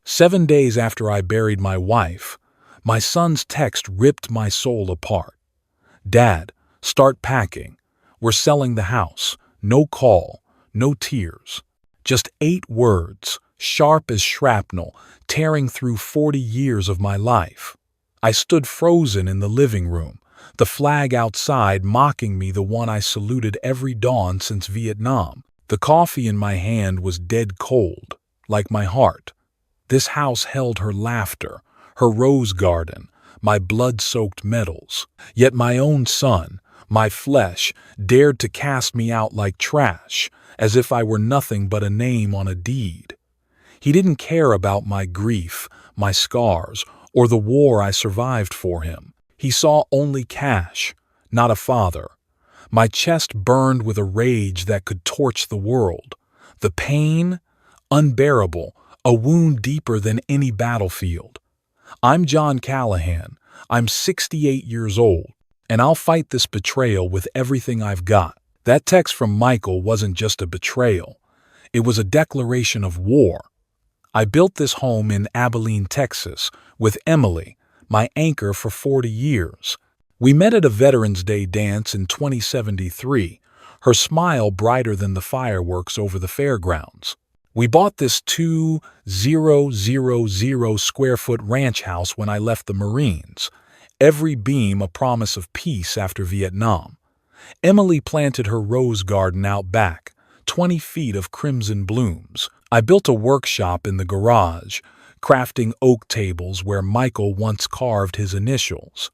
7 days after I buried my wife, my son's text ripped my soul apart. "Dad, start packing. We're selling the house. No call, no tears." Just 8 words, sharp as shrapnel, tearing through 40 years of my life. I stood frozen in the living room, the flag outside mocking me, the one I saluted every dawn since Vietnam. The coffee in my hand was dead cold, like my heart. This house held her laughter, her rose garden, my blood-soaked medals. Yet my own son, my flesh, dared to cast me out like trash, as if I were nothing but a name on a deed. He didn't care about my grief, my scars, or the war I survived for him. He saw only cash, not a father. My chest burned with a rage that could torch the world. The pain, unbearable, a wound deeper than any battlefield. I'm John Callahan. I'm 68 years old, and I'll fight this betrayal with everything I've got. That text from Michael wasn't just a betrayal. It was a declaration of war. I built this home in Abilene, Texas, with Emily, my anchor for 40 years. We met at a Veterans Day dance in 2073, her smile brighter than the fireworks over the fairgrounds. We bought this 2,000 square foot ranch house when I left the Marines, every beam a promise of peace after Vietnam. Emily planted her rose garden out back, 20 feet of crimson blooms. I built a workshop in the garage, crafting oak tables where Michael once carved his initials.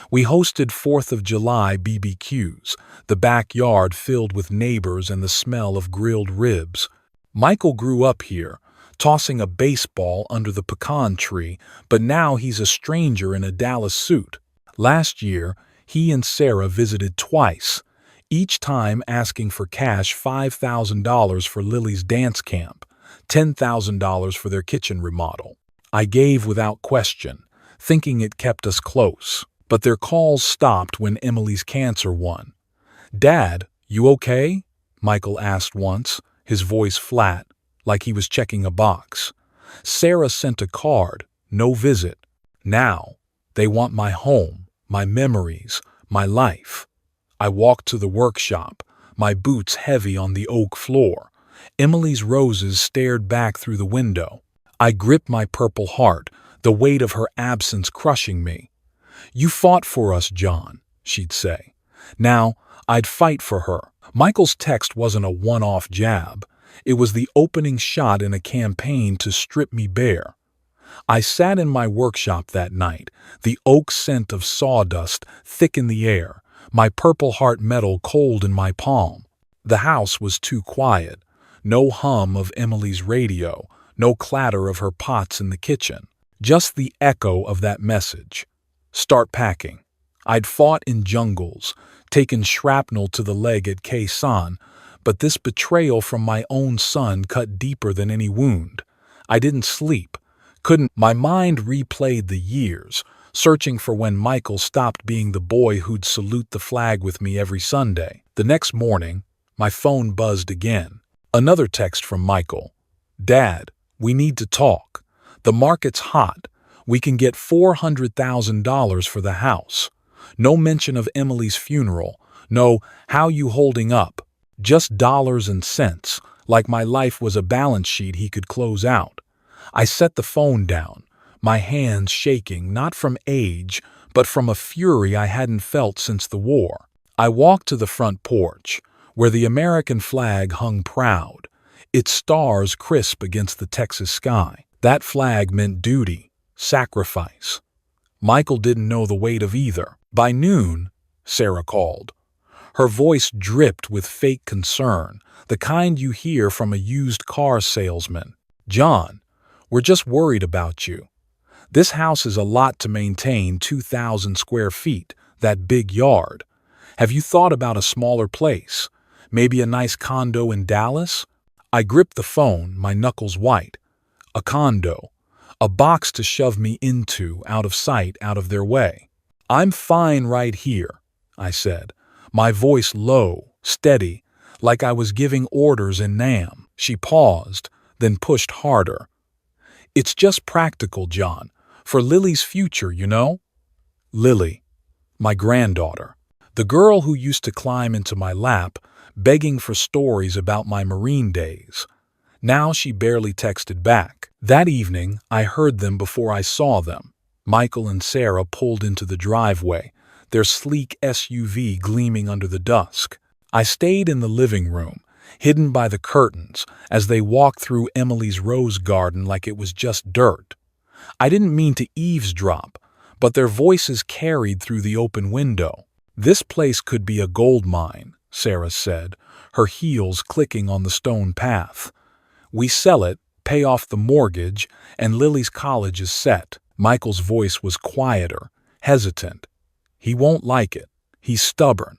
We hosted 4th of July BBQs, the backyard filled with neighbors and the smell of grilled ribs. Michael grew up here, tossing a baseball under the pecan tree, but now he's a stranger in a Dallas suit. Last year, he and Sarah visited twice, each time asking for cash, $5,000 for Lily's dance camp, $10,000 for their kitchen remodel. I gave without question, thinking it kept us close. But their calls stopped when Emily's cancer won. "Dad, you okay?" Michael asked once, his voice flat, like he was checking a box. Sarah sent a card, no visit. Now, they want my home, my memories, my life. I walked to the workshop, my boots heavy on the oak floor. Emily's roses stared back through the window. I gripped my purple heart, the weight of her absence crushing me. "You fought for us, John," she'd say. Now, I'd fight for her. Michael's text wasn't a one-off jab. It was the opening shot in a campaign to strip me bare. I sat in my workshop that night, the oak scent of sawdust thick in the air, my Purple Heart medal cold in my palm. The house was too quiet. No hum of Emily's radio, no clatter of her pots in the kitchen. Just the echo of that message. Start packing. I'd fought in jungles, taken shrapnel to the leg at Khe Sanh, but this betrayal from my own son cut deeper than any wound. I didn't sleep, couldn't. My mind replayed the years, searching for when Michael stopped being the boy who'd salute the flag with me every Sunday. The next morning, my phone buzzed again. Another text from Michael. "Dad, we need to talk. The market's hot. We can get $400,000 for the house. No mention of Emily's funeral. No, how you holding up? Just dollars and cents, like my life was a balance sheet he could close out." I set the phone down, my hands shaking, not from age, but from a fury I hadn't felt since the war. I walked to the front porch, where the American flag hung proud, its stars crisp against the Texas sky. That flag meant duty. Sacrifice. Michael didn't know the weight of either. By noon, Sarah called. Her voice dripped with fake concern, the kind you hear from a used car salesman. "John, we're just worried about you. This house is a lot to maintain, 2,000 square feet, that big yard. Have you thought about a smaller place? Maybe a nice condo in Dallas?" I gripped the phone, my knuckles white. A condo. A box to shove me into, out of sight, out of their way. "I'm fine right here," I said, my voice low, steady, like I was giving orders in Nam. She paused, then pushed harder. It's just practical, John. For Lily's future, you know? Lily, my granddaughter. The girl who used to climb into my lap, begging for stories about my Marine days. Now she barely texted back. That evening, I heard them before I saw them. Michael and Sarah pulled into the driveway, their sleek SUV gleaming under the dusk. I stayed in the living room, hidden by the curtains, as they walked through Emily's rose garden like it was just dirt. I didn't mean to eavesdrop, but their voices carried through the open window. "This place could be a gold mine," Sarah said, her heels clicking on the stone path. "We sell it, pay off the mortgage, and Lily's college is set." Michael's voice was quieter, hesitant. "He won't like it. He's stubborn."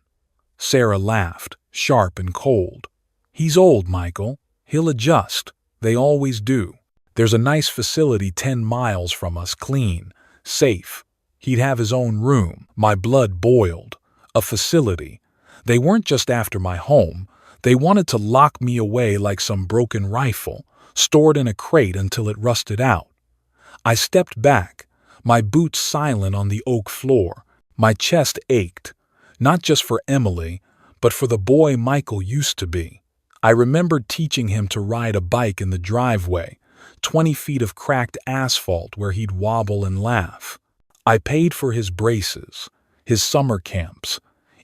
Sarah laughed, sharp and cold. "He's old, Michael. He'll adjust. They always do. There's a nice facility 10 miles from us, clean, safe. He'd have his own room." My blood boiled. A facility. They weren't just after my home. They wanted to lock me away like some broken rifle, stored in a crate until it rusted out. I stepped back, my boots silent on the oak floor. My chest ached, not just for Emily, but for the boy Michael used to be. I remembered teaching him to ride a bike in the driveway, 20 feet of cracked asphalt where he'd wobble and laugh. I paid for his braces, his summer camps,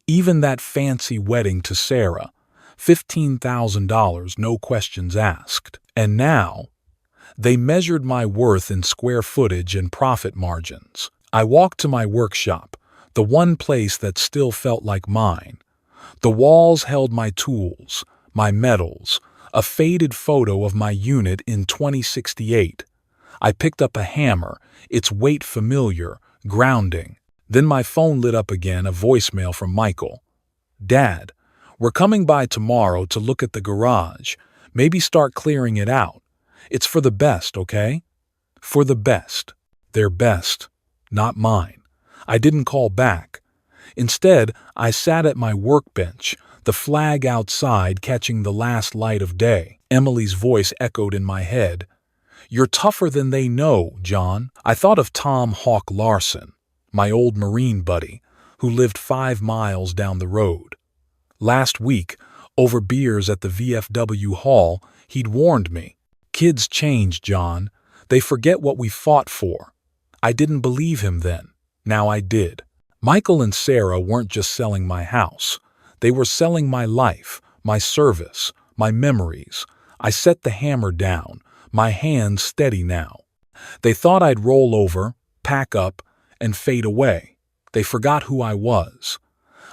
even that fancy wedding to Sarah, $15,000, no questions asked. And now, they measured my worth in square footage and profit margins. I walked to my workshop, the one place that still felt like mine. The walls held my tools, my medals, a faded photo of my unit in 2068. I picked up a hammer, its weight familiar, grounding. Then my phone lit up again, a voicemail from Michael. "Dad, we're coming by tomorrow to look at the garage. Maybe start clearing it out. It's for the best, okay?" For the best. Their best, not mine. I didn't call back. Instead, I sat at my workbench, the flag outside catching the last light of day. Emily's voice echoed in my head. "You're tougher than they know, John." I thought of Tom Hawk Larson, my old Marine buddy, who lived 5 miles down the road. Last week, over beers at the VFW hall, he'd warned me. "Kids change, John. They forget what we fought for." I didn't believe him then. Now I did. Michael and Sarah weren't just selling my house. They were selling my life, my service, my memories. I set the hammer down, my hands steady now. They thought I'd roll over, pack up, and fade away. They forgot who I was.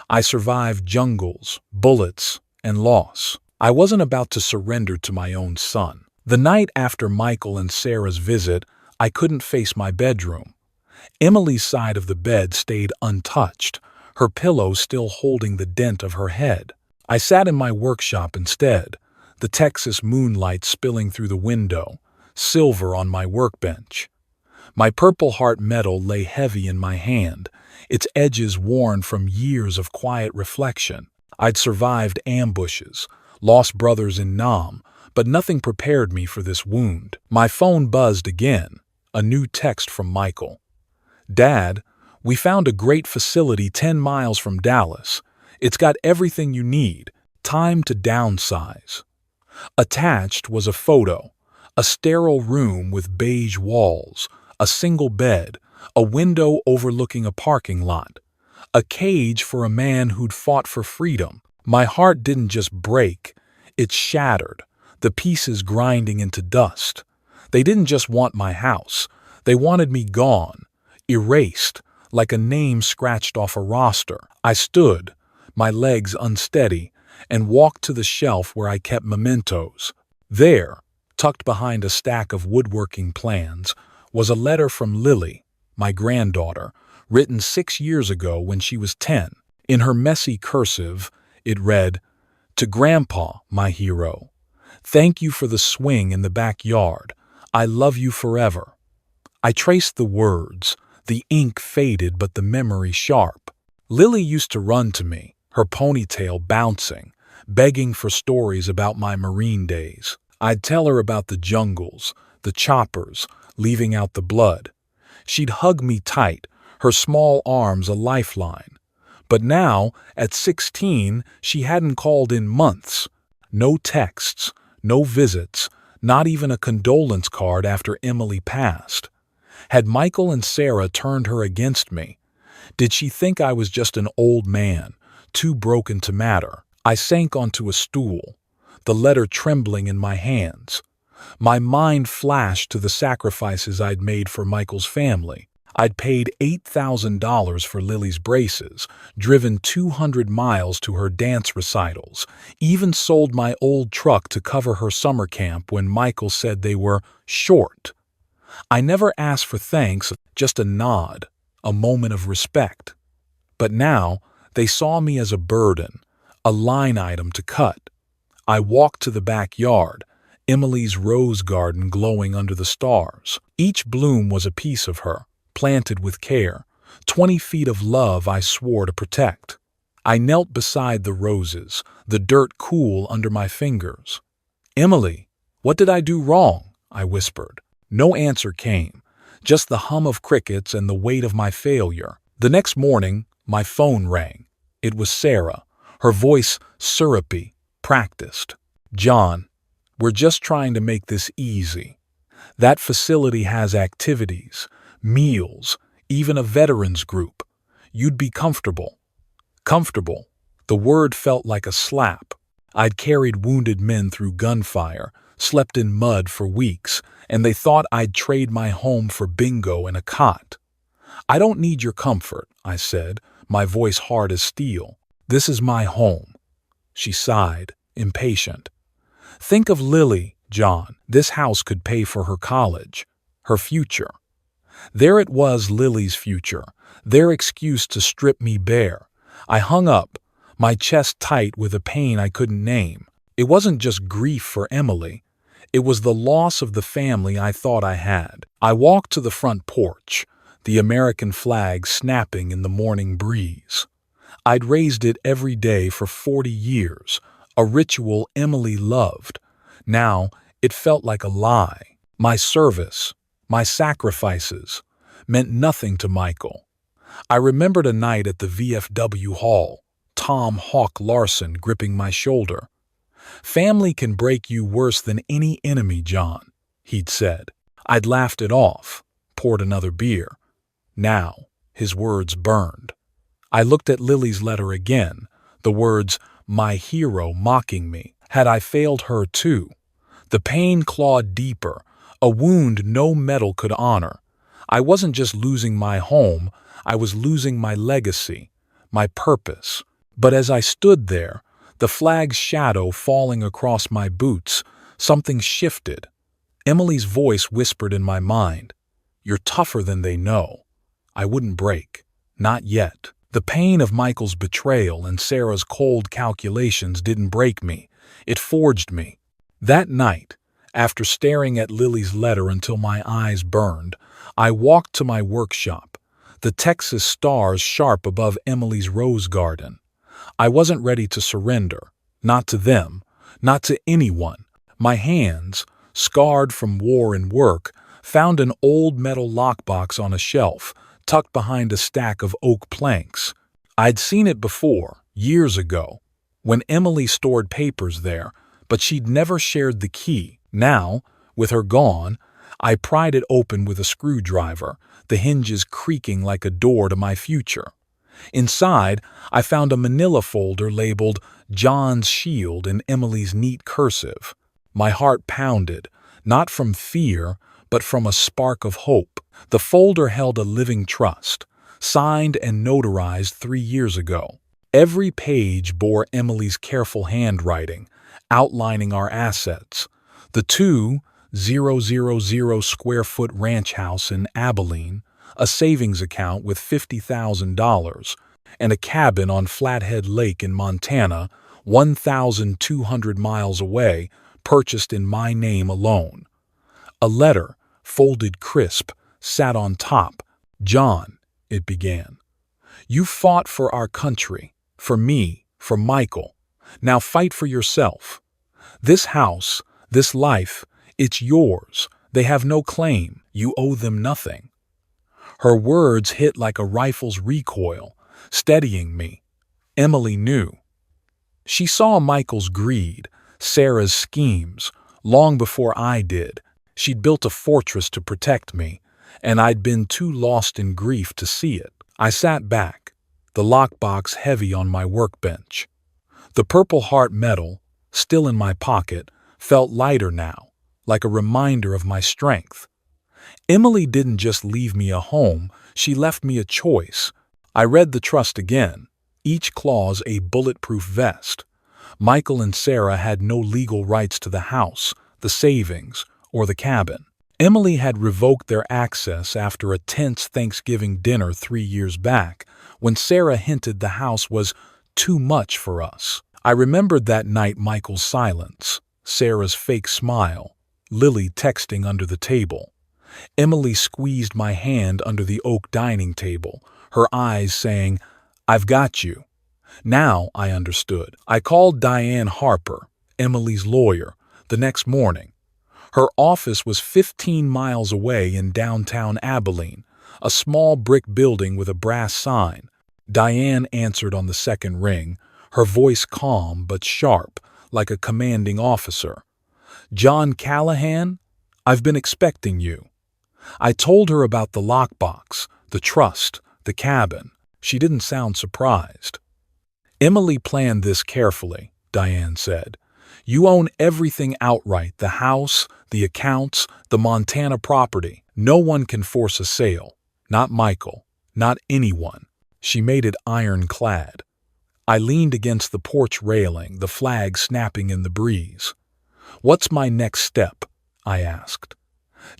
I survived jungles, bullets, and loss. I wasn't about to surrender to my own son. The night after Michael and Sarah's visit, I couldn't face my bedroom. Emily's side of the bed stayed untouched, her pillow still holding the dent of her head. I sat in my workshop instead, the Texas moonlight spilling through the window, silver on my workbench. My Purple Heart medal lay heavy in my hand, its edges worn from years of quiet reflection. I'd survived ambushes, lost brothers in Nam, but nothing prepared me for this wound. My phone buzzed again, a new text from Michael. "Dad, we found a great facility 10 miles from Dallas. It's got everything you need. Time to downsize." Attached was a photo, a sterile room with beige walls, a single bed, a window overlooking a parking lot, a cage for a man who'd fought for freedom. My heart didn't just break, it shattered, the pieces grinding into dust. They didn't just want my house, they wanted me gone, erased, like a name scratched off a roster. I stood, my legs unsteady, and walked to the shelf where I kept mementos. There, tucked behind a stack of woodworking plans, was a letter from Lily, my granddaughter, written 6 years ago when she was 10. In her messy cursive, it read, "To Grandpa, my hero. Thank you for the swing in the backyard. I love you forever." I traced the words. The ink faded, but the memory sharp. Lily used to run to me, her ponytail bouncing, begging for stories about my Marine days. I'd tell her about the jungles, the choppers, leaving out the blood. She'd hug me tight, her small arms a lifeline. But now, at 16, she hadn't called in months. No texts, no visits, not even a condolence card after Emily passed. Had Michael and Sarah turned her against me? Did she think I was just an old man, too broken to matter? I sank onto a stool, the letter trembling in my hands. My mind flashed to the sacrifices I'd made for Michael's family. I'd paid $8,000 for Lily's braces, driven 200 miles to her dance recitals, even sold my old truck to cover her summer camp when Michael said they were short. I never asked for thanks, just a nod, a moment of respect. But now, they saw me as a burden, a line item to cut. I walked to the backyard, Emily's rose garden glowing under the stars. Each bloom was a piece of her, planted with care, 20 feet of love I swore to protect. I knelt beside the roses, the dirt cool under my fingers. "Emily, what did I do wrong?" I whispered. No answer came, just the hum of crickets and the weight of my failure. The next morning, my phone rang. It was Sarah, her voice syrupy, practiced. "John, we're just trying to make this easy. That facility has activities, meals, even a veterans group. You'd be comfortable." Comfortable. The word felt like a slap. I'd carried wounded men through gunfire, slept in mud for weeks, and they thought I'd trade my home for bingo and a cot. "I don't need your comfort," I said, my voice hard as steel. "This is my home." She sighed, impatient. "Think of Lily, John. This house could pay for her college, her future." There it was, Lily's future, their excuse to strip me bare. I hung up, my chest tight with a pain I couldn't name. It wasn't just grief for Emily. It was the loss of the family I thought I had. I walked to the front porch, the American flag snapping in the morning breeze. I'd raised it every day for 40 years, a ritual Emily loved. Now it felt like a lie. My service, my sacrifices, meant nothing to Michael. I remembered a night at the VFW hall, Tom Hawk Larson gripping my shoulder. "Family can break you worse than any enemy, John," he'd said. I'd laughed it off, poured another beer. Now, his words burned. I looked at Lily's letter again, the words, "my hero," mocking me. Had I failed her too? The pain clawed deeper, a wound no metal could honor. I wasn't just losing my home, I was losing my legacy, my purpose. But as I stood there, the flag's shadow falling across my boots, something shifted. Emily's voice whispered in my mind, "You're tougher than they know." I wouldn't break. Not yet. The pain of Michael's betrayal and Sarah's cold calculations didn't break me. It forged me. That night, after staring at Lily's letter until my eyes burned, I walked to my workshop, the Texas stars sharp above Emily's rose garden. I wasn't ready to surrender, not to them, not to anyone. My hands, scarred from war and work, found an old metal lockbox on a shelf, tucked behind a stack of oak planks. I'd seen it before, years ago, when Emily stored papers there, but she'd never shared the key. Now, with her gone, I pried it open with a screwdriver, the hinges creaking like a door to my future. Inside, I found a manila folder labeled "John's Shield" in Emily's neat cursive. My heart pounded, not from fear, but from a spark of hope. The folder held a living trust, signed and notarized 3 years ago. Every page bore Emily's careful handwriting, outlining our assets. The 2,000 square foot ranch house in Abilene, a savings account with $50,000, and a cabin on Flathead Lake in Montana, 1,200 miles away, purchased in my name alone. A letter, folded crisp, sat on top. "John," it began, "you fought for our country, for me, for Michael. Now fight for yourself. This house, this life, it's yours, They have no claim. You owe them nothing." Her words hit like a rifle's recoil, steadying me. Emily knew. She saw Michael's greed, Sarah's schemes, long before I did. She'd built a fortress to protect me, and I'd been too lost in grief to see it. I sat back, the lockbox heavy on my workbench. The Purple Heart medal, still in my pocket, felt lighter now, like a reminder of my strength. Emily didn't just leave me a home, she left me a choice. I read the trust again, each clause a bulletproof vest. Michael and Sarah had no legal rights to the house, the savings, or the cabin. Emily had revoked their access after a tense Thanksgiving dinner 3 years back, when Sarah hinted the house was too much for us. I remembered that night Michael's silence, Sarah's fake smile, Lily texting under the table. Emily squeezed my hand under the oak dining table, her eyes saying, "I've got you." Now I understood. I called Diane Harper, Emily's lawyer, the next morning. Her office was 15 miles away in downtown Abilene, a small brick building with a brass sign. Diane answered on the second ring, her voice calm but sharp, like a commanding officer. "John Callahan, I've been expecting you." I told her about the lockbox, the trust, the cabin. She didn't sound surprised. "Emily planned this carefully," Diane said. "You own everything outright, the house, the accounts, the Montana property. No one can force a sale. Not Michael. Not anyone." She made it ironclad. I leaned against the porch railing, the flag snapping in the breeze. "What's my next step?" I asked.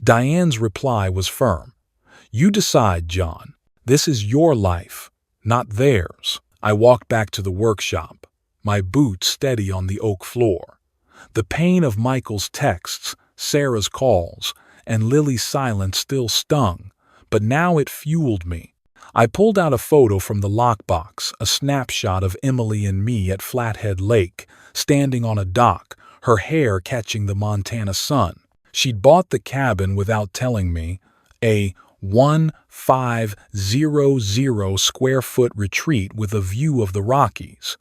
Diane's reply was firm. "You decide, John. This is your life, not theirs." I walked back to the workshop, my boots steady on the oak floor. The pain of Michael's texts, Sarah's calls, and Lily's silence still stung, but now it fueled me. I pulled out a photo from the lockbox, a snapshot of Emily and me at Flathead Lake, standing on a dock, her hair catching the Montana sun. She'd bought the cabin without telling me, a 1,500 square foot retreat with a view of the Rockies.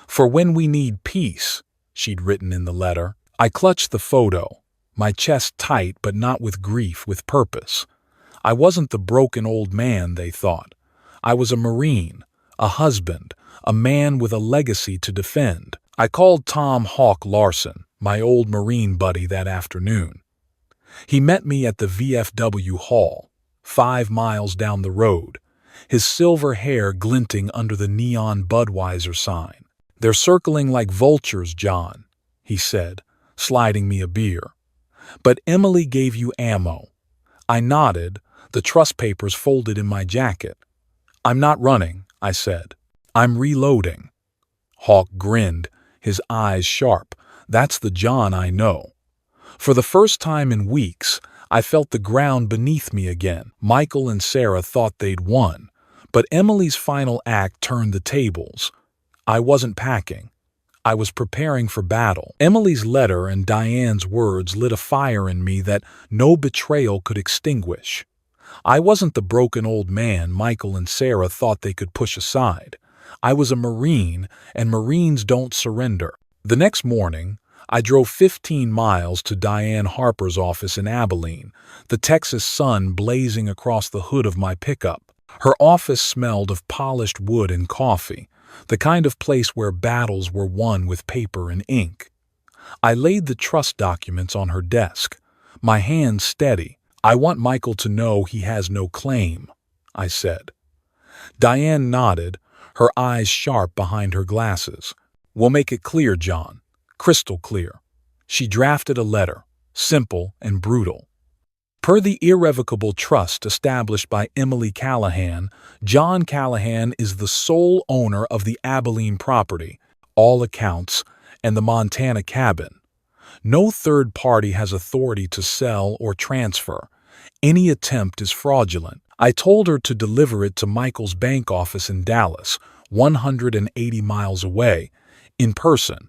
"For when we need peace," she'd written in the letter. I clutched the photo, my chest tight but not with grief, with purpose. I wasn't the broken old man they thought. I was a Marine, a husband, a man with a legacy to defend. I called Tom Hawk Larson, my old Marine buddy, that afternoon. He met me at the VFW hall, 5 miles down the road, his silver hair glinting under the neon Budweiser sign. "They're circling like vultures, John," he said, sliding me a beer. "But Emily gave you ammo." I nodded, the trust papers folded in my jacket. "I'm not running," I said. "I'm reloading." Hawk grinned, his eyes sharp. "That's the John I know." For the first time in weeks, I felt the ground beneath me again. Michael and Sarah thought they'd won, but Emily's final act turned the tables. I wasn't packing. I was preparing for battle. Emily's letter and Diane's words lit a fire in me that no betrayal could extinguish. I wasn't the broken old man Michael and Sarah thought they could push aside. I was a Marine, and Marines don't surrender. The next morning, I drove 15 miles to Diane Harper's office in Abilene, the Texas sun blazing across the hood of my pickup. Her office smelled of polished wood and coffee, the kind of place where battles were won with paper and ink. I laid the trust documents on her desk, my hands steady. "I want Michael to know he has no claim," I said. Diane nodded, her eyes sharp behind her glasses. "We'll make it clear, John. Crystal clear." She drafted a letter, simple and brutal. Per the irrevocable trust established by Emily Callahan, John Callahan is the sole owner of the Abilene property, all accounts, and the Montana cabin. No third party has authority to sell or transfer. Any attempt is fraudulent. I told her to deliver it to Michael's bank office in Dallas, 180 miles away, in person.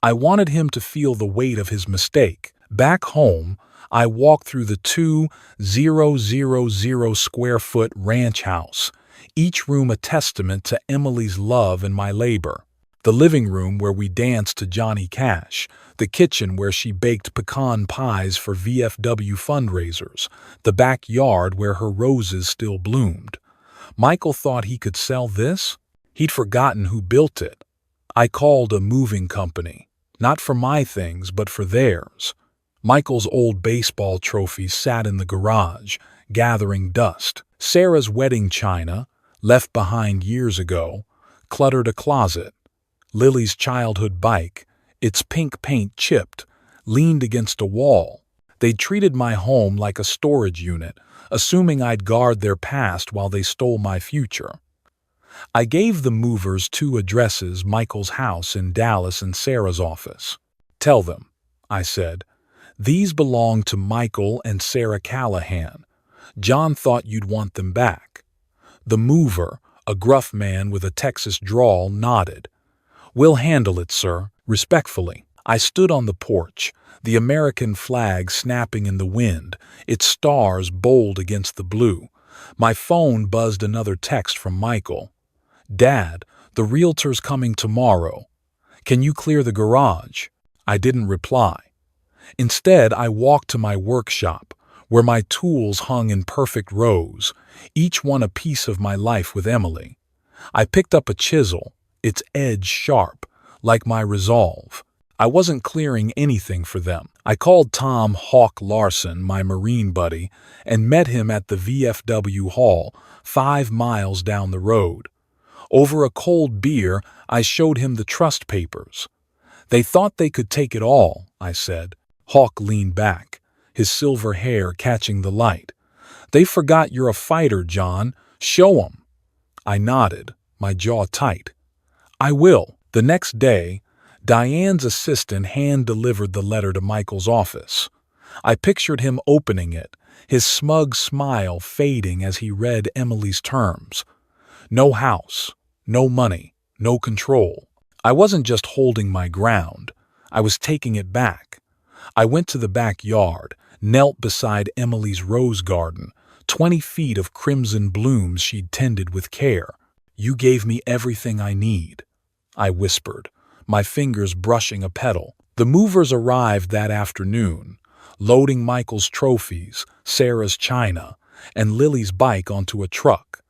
I wanted him to feel the weight of his mistake. Back home, I walked through the 2,000 square foot ranch house, each room a testament to Emily's love and my labor. The living room where we danced to Johnny Cash, the kitchen where she baked pecan pies for VFW fundraisers, the backyard where her roses still bloomed. Michael thought he could sell this? He'd forgotten who built it. I called a moving company, not for my things, but for theirs. Michael's old baseball trophies sat in the garage, gathering dust. Sarah's wedding china, left behind years ago, cluttered a closet. Lily's childhood bike, its pink paint chipped, leaned against a wall. They'd treated my home like a storage unit, assuming I'd guard their past while they stole my future. I gave the movers 2 addresses, Michael's house in Dallas and Sarah's office. "Tell them," I said, "these belong to Michael and Sarah Callahan. John thought you'd want them back." The mover, a gruff man with a Texas drawl, nodded. "We'll handle it, sir," respectfully. I stood on the porch, the American flag snapping in the wind, its stars bold against the blue. My phone buzzed another text from Michael. "Dad, the realtor's coming tomorrow. Can you clear the garage?" I didn't reply. Instead, I walked to my workshop, where my tools hung in perfect rows, each one a piece of my life with Emily. I picked up a chisel, its edge sharp, like my resolve. I wasn't clearing anything for them. I called Tom Hawk Larson, my Marine buddy, and met him at the VFW hall, 5 miles down the road. Over a cold beer, I showed him the trust papers. "They thought they could take it all," I said. Hawk leaned back, his silver hair catching the light. "They forgot you're a fighter, John. Show 'em." I nodded, my jaw tight. "I will." The next day, Diane's assistant hand-delivered the letter to Michael's office. I pictured him opening it, his smug smile fading as he read Emily's terms. No house, no money, no control. I wasn't just holding my ground. I was taking it back. I went to the backyard, knelt beside Emily's rose garden, 20 feet of crimson blooms she'd tended with care. "You gave me everything I need," I whispered, my fingers brushing a petal. The movers arrived that afternoon, loading Michael's trophies, Sarah's china, and Lily's bike onto a truck.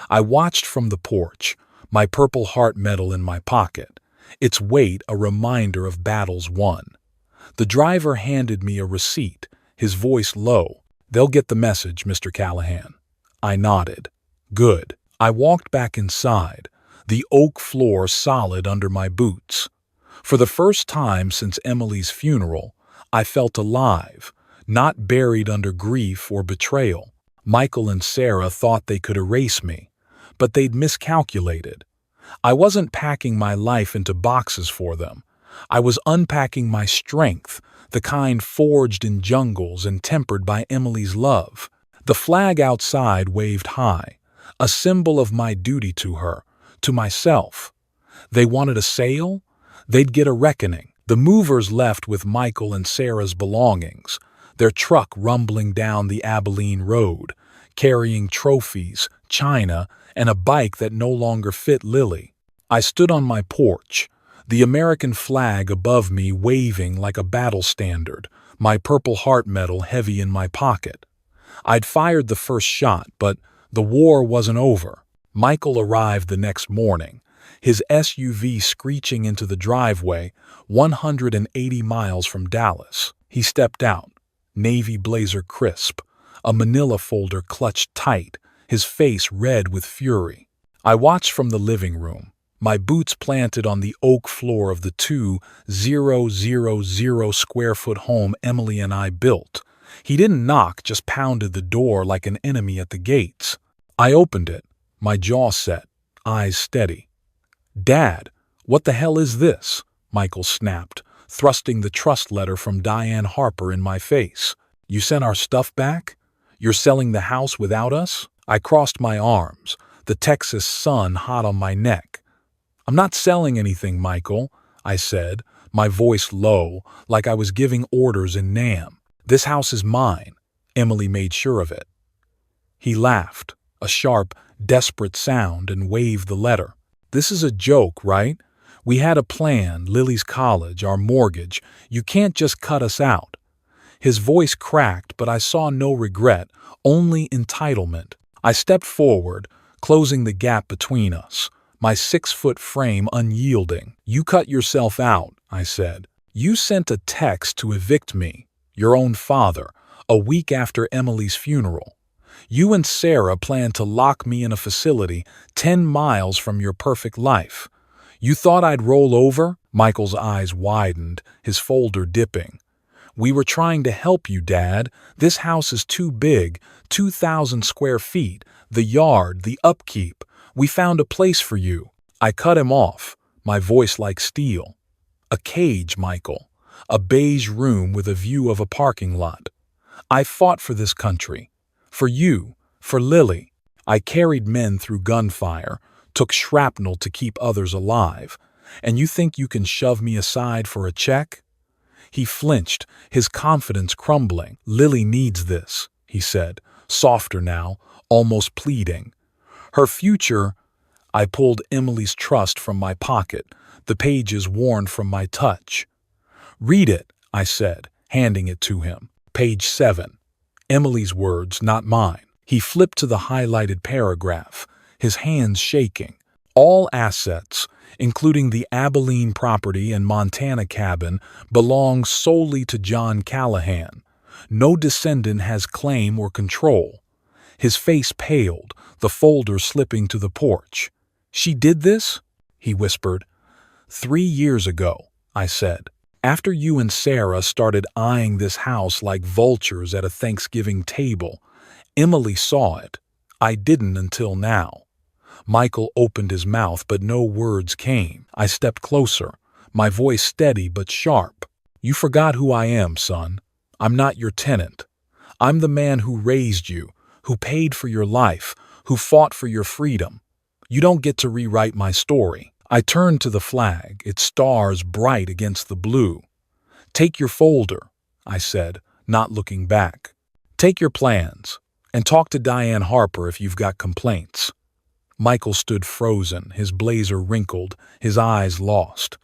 I watched from the porch, my Purple Heart medal in my pocket, its weight a reminder of battles won. The driver handed me a receipt, his voice low. "They'll get the message, Mr. Callahan." I nodded. "Good." I walked back inside, the oak floor solid under my boots. For the first time since Emily's funeral, I felt alive, not buried under grief or betrayal. Michael and Sarah thought they could erase me, but they'd miscalculated. I wasn't packing my life into boxes for them. I was unpacking my strength, the kind forged in jungles and tempered by Emily's love. The flag outside waved high, a symbol of my duty to her, to myself. They wanted a sale? They'd get a reckoning. The movers left with Michael and Sarah's belongings, their truck rumbling down the Abilene road, carrying trophies, china, and a bike that no longer fit Lily. I stood on my porch, the American flag above me waving like a battle standard, my Purple Heart medal heavy in my pocket. I'd fired the first shot, but the war wasn't over. Michael arrived the next morning, his SUV screeching into the driveway, 180 miles from Dallas. He stepped out, navy blazer crisp, a manila folder clutched tight, his face red with fury. I watched from the living room, my boots planted on the oak floor of the 2,000 square foot home Emily and I built. He didn't knock, just pounded the door like an enemy at the gates. I opened it, my jaw set, eyes steady. "Dad, what the hell is this?" Michael snapped, thrusting the trust letter from Diane Harper in my face. "You sent our stuff back? You're selling the house without us?" I crossed my arms, the Texas sun hot on my neck. "I'm not selling anything, Michael," I said, my voice low, like I was giving orders in Nam. "This house is mine." Emily made sure of it. He laughed, a sharp, desperate sound, and waved the letter. "This is a joke, right? We had a plan, Lily's college, our mortgage. You can't just cut us out." His voice cracked, but I saw no regret, only entitlement. I stepped forward, closing the gap between us, my 6-foot frame unyielding. "You cut yourself out," I said. "You sent a text to evict me, your own father, a week after Emily's funeral. You and Sarah planned to lock me in a facility 10 miles from your perfect life. You thought I'd roll over?" Michael's eyes widened, his folder dipping. "We were trying to help you, Dad. This house is too big, 2,000 square feet, the yard, the upkeep. We found a place for you." I cut him off, my voice like steel. "A cage, Michael. A beige room with a view of a parking lot. I fought for this country. For you, for Lily. I carried men through gunfire, took shrapnel to keep others alive. And you think you can shove me aside for a check?" He flinched, his confidence crumbling. "Lily needs this," he said, softer now, almost pleading. "Her future—" I pulled Emily's trust from my pocket, the pages worn from my touch. "Read it," I said, handing it to him. "Page 7. Emily's words, not mine." He flipped to the highlighted paragraph, his hands shaking. "All assets, including the Abilene property and Montana cabin, belong solely to John Callahan. No descendant has claim or control." His face paled, the folder slipping to the porch. "She did this?" he whispered. 3 years ago," I said. "After you and Sarah started eyeing this house like vultures at a Thanksgiving table. Emily saw it. I didn't until now." Michael opened his mouth, but no words came. I stepped closer, my voice steady but sharp. "You forgot who I am, son. I'm not your tenant. I'm the man who raised you, who paid for your life, who fought for your freedom. You don't get to rewrite my story." I turned to the flag, its stars bright against the blue. "Take your folder," I said, not looking back. "Take your plans, and talk to Diane Harper if you've got complaints." Michael stood frozen, his blazer wrinkled, his eyes lost.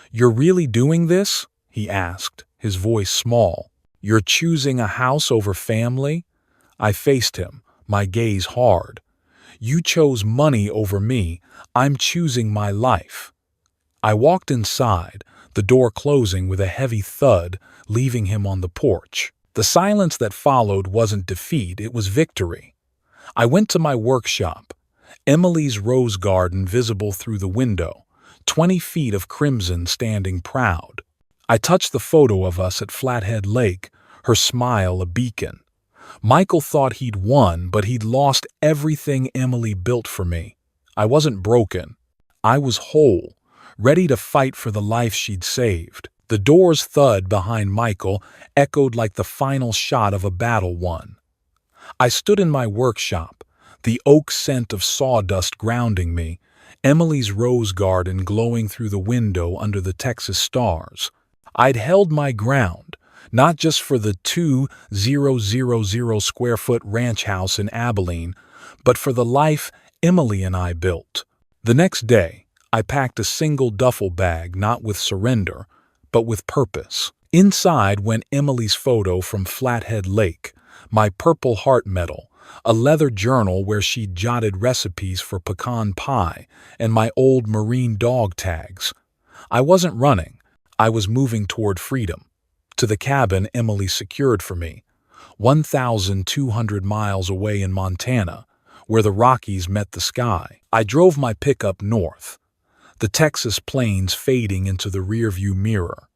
"You're really doing this?" he asked, his voice small. "You're choosing a house over family?" I faced him, my gaze hard. "You chose money over me. I'm choosing my life." I walked inside, the door closing with a heavy thud, leaving him on the porch. The silence that followed wasn't defeat, it was victory. I went to my workshop, Emily's rose garden visible through the window, 20 feet of crimson standing proud. I touched the photo of us at Flathead Lake, her smile a beacon. Michael thought he'd won, but he'd lost everything Emily built for me. I wasn't broken. I was whole, ready to fight for the life she'd saved. The door's thud behind Michael echoed like the final shot of a battle won. I stood in my workshop, the oak scent of sawdust grounding me, Emily's rose garden glowing through the window under the Texas stars. I'd held my ground, not just for the 2,000 square foot ranch house in Abilene, but for the life Emily and I built. The next day, I packed a single duffel bag, not with surrender, but with purpose. Inside went Emily's photo from Flathead Lake, my Purple Heart medal, a leather journal where she'd jotted recipes for pecan pie, and my old Marine dog tags. I wasn't running. I was moving toward freedom. To the cabin Emily secured for me, 1,200 miles away in Montana, where the Rockies met the sky. I drove my pickup north, the Texas plains fading into the rearview mirror.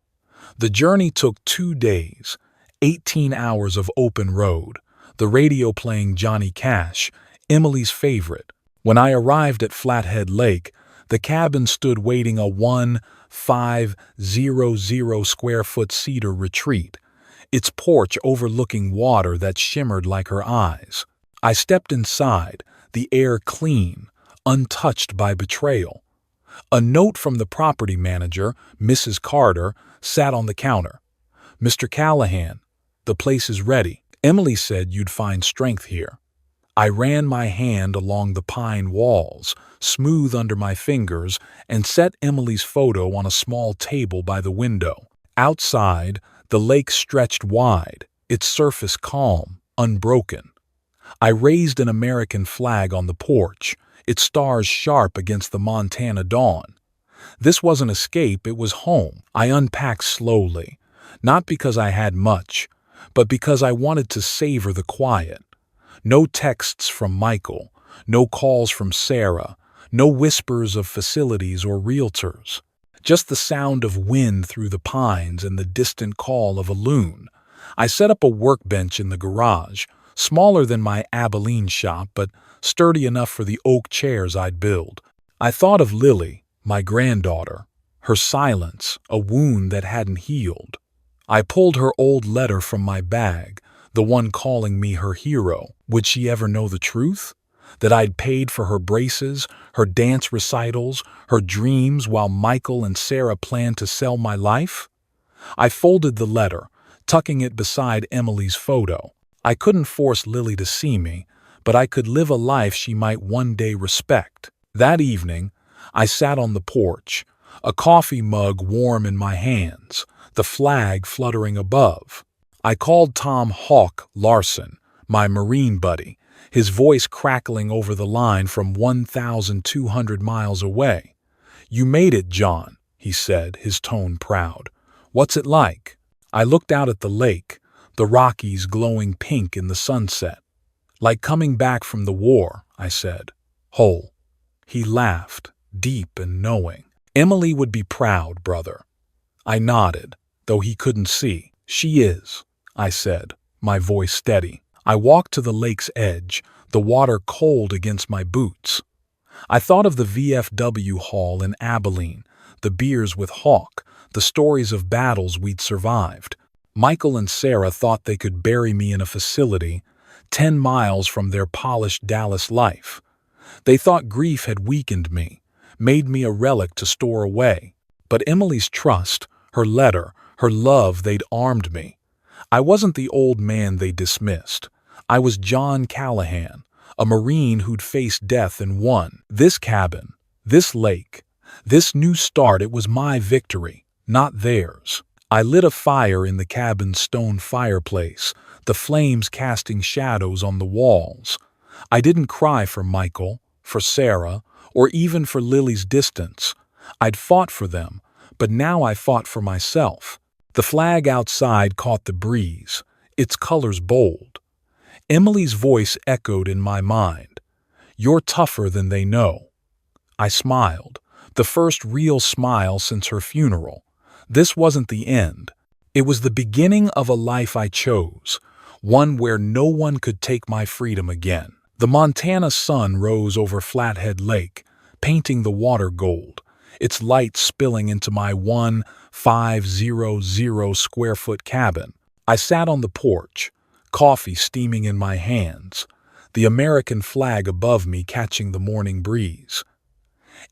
The journey took 2 days, 18 hours of open road, the radio playing Johnny Cash, Emily's favorite. When I arrived at Flathead Lake, the cabin stood waiting, a 1,500 square foot cedar retreat, its porch overlooking water that shimmered like her eyes. I stepped inside, the air clean, untouched by betrayal. A note from the property manager, Mrs. Carter, sat on the counter. "Mr. Callahan, The place is ready. Emily said you'd find strength here. I ran my hand along the pine walls, smooth under my fingers, and set Emily's photo on a small table by the window. Outside, the lake stretched wide, its surface calm, unbroken. I raised an American flag on the porch, its stars sharp against the Montana dawn. This wasn't escape, it was home. I unpacked slowly, not because I had much, but because I wanted to savor the quiet. No texts from Michael, no calls from Sarah, no whispers of facilities or realtors. Just the sound of wind through the pines and the distant call of a loon. I set up a workbench in the garage, smaller than my Abilene shop, but sturdy enough for the oak chairs I'd build. I thought of Lily, my granddaughter, her silence, a wound that hadn't healed. I pulled her old letter from my bag, the one calling me her hero. Would she ever know the truth? That I'd paid for her braces, her dance recitals, her dreams while Michael and Sarah planned to sell my life? I folded the letter, tucking it beside Emily's photo. I couldn't force Lily to see me, but I could live a life she might one day respect. That evening, I sat on the porch, a coffee mug warm in my hands, the flag fluttering above. I called Tom "Hawk" Larson, my Marine buddy, his voice crackling over the line from 1,200 miles away. "You made it, John," he said, his tone proud. "What's it like?" I looked out at the lake, the Rockies glowing pink in the sunset. "Like coming back from the war," I said. "Whole." He laughed, deep and knowing. "Emily would be proud, brother." I nodded, though he couldn't see. "She is," I said, my voice steady. I walked to the lake's edge, the water cold against my boots. I thought of the VFW hall in Abilene, the beers with Hawk, the stories of battles we'd survived. Michael and Sarah thought they could bury me in a facility 10 miles from their polished Dallas life. They thought grief had weakened me, made me a relic to store away. But Emily's trust, her letter, her love, they'd armed me. I wasn't the old man they dismissed. I was John Callahan, a Marine who'd faced death and won. This cabin, this lake, this new start, it was my victory, not theirs. I lit a fire in the cabin's stone fireplace, the flames casting shadows on the walls. I didn't cry for Michael, for Sarah, or even for Lily's distance. I'd fought for them, but now I fought for myself. The flag outside caught the breeze, its colors bold. Emily's voice echoed in my mind. "You're tougher than they know." I smiled, the first real smile since her funeral. This wasn't the end. It was the beginning of a life I chose, one where no one could take my freedom again. The Montana sun rose over Flathead Lake, painting the water gold, its light spilling into my 1,500 square foot cabin. I sat on the porch, coffee steaming in my hands, the American flag above me catching the morning breeze.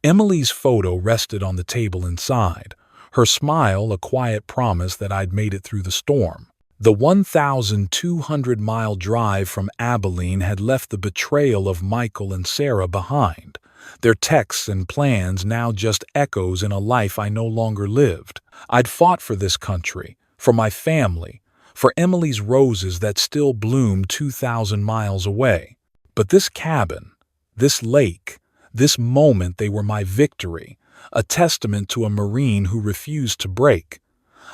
Emily's photo rested on the table inside, her smile a quiet promise that I'd made it through the storm. The 1,200-mile drive from Abilene had left the betrayal of Michael and Sarah behind, their texts and plans now just echoes in a life I no longer lived. I'd fought for this country, for my family, for Emily's roses that still bloomed 2,000 miles away. But this cabin, this lake, this moment, they were my victory, a testament to a Marine who refused to break.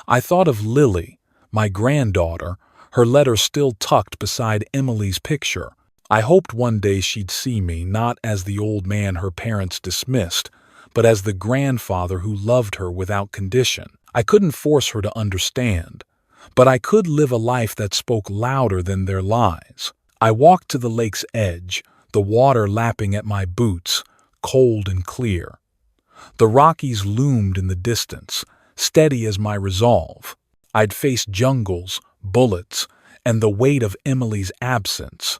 I thought of Lily, my granddaughter, her letter still tucked beside Emily's picture. I hoped one day she'd see me not as the old man her parents dismissed, but as the grandfather who loved her without condition. I couldn't force her to understand, but I could live a life that spoke louder than their lies. I walked to the lake's edge, the water lapping at my boots, cold and clear. The Rockies loomed in the distance, steady as my resolve. I'd faced jungles, bullets, and the weight of Emily's absence.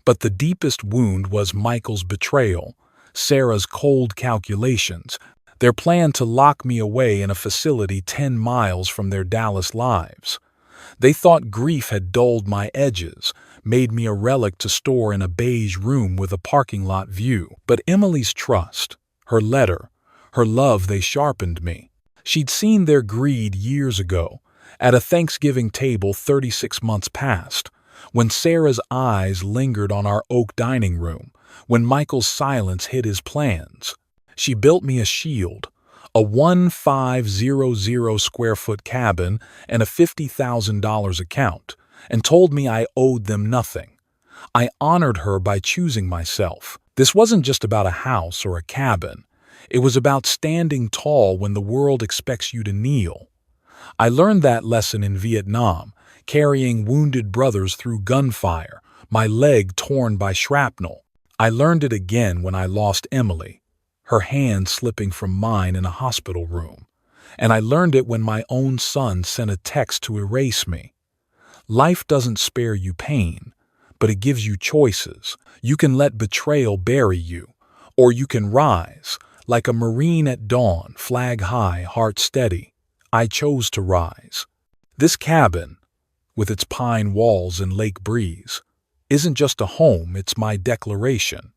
But the deepest wound was Michael's betrayal, Sarah's cold calculations, their plan to lock me away in a facility 10 miles from their Dallas lives. They thought grief had dulled my edges, made me a relic to store in a beige room with a parking lot view. But Emily's trust, her letter, her love, they sharpened me. She'd seen their greed years ago, at a Thanksgiving table 36 months past, when Sarah's eyes lingered on our oak dining room, when Michael's silence hid his plans. She built me a shield, a 1,500 square foot cabin and a $50,000 account, and told me I owed them nothing. I honored her by choosing myself. This wasn't just about a house or a cabin. It was about standing tall when the world expects you to kneel. I learned that lesson in Vietnam, carrying wounded brothers through gunfire, my leg torn by shrapnel. I learned it again when I lost Emily, her hand slipping from mine in a hospital room. And I learned it when my own son sent a text to erase me. Life doesn't spare you pain, but it gives you choices. You can let betrayal bury you, or you can rise, like a Marine at dawn, flag high, heart steady. I chose to rise. This cabin, with its pine walls and lake breeze, isn't just a home, it's my declaration.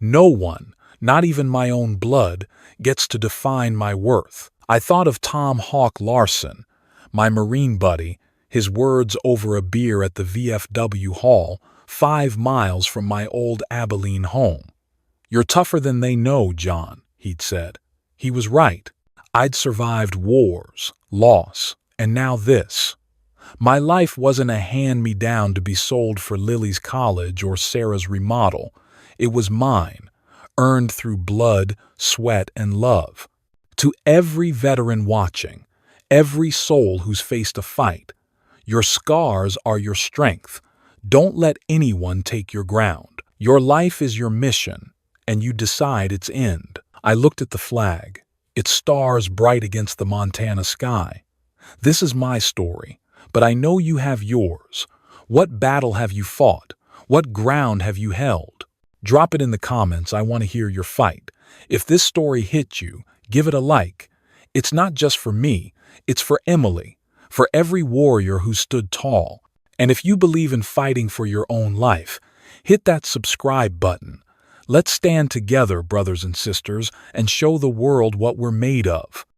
No one, not even my own blood, gets to define my worth. I thought of Tom Hawk Larson, my Marine buddy, his words over a beer at the VFW Hall, 5 miles from my old Abilene home. "You're tougher than they know, John," he'd said. He was right. I'd survived wars, loss, and now this. My life wasn't a hand-me-down to be sold for Lily's college or Sarah's remodel. It was mine, earned through blood, sweat, and love. To every veteran watching, every soul who's faced a fight, your scars are your strength. Don't let anyone take your ground. Your life is your mission, and you decide its end. I looked at the flag, its stars bright against the Montana sky. This is my story, but I know you have yours. What battle have you fought? What ground have you held? Drop it in the comments. I want to hear your fight. If this story hit you, give it a like. It's not just for me, it's for Emily, for every warrior who stood tall. And if you believe in fighting for your own life, hit that subscribe button. Let's stand together, brothers and sisters, and show the world what we're made of.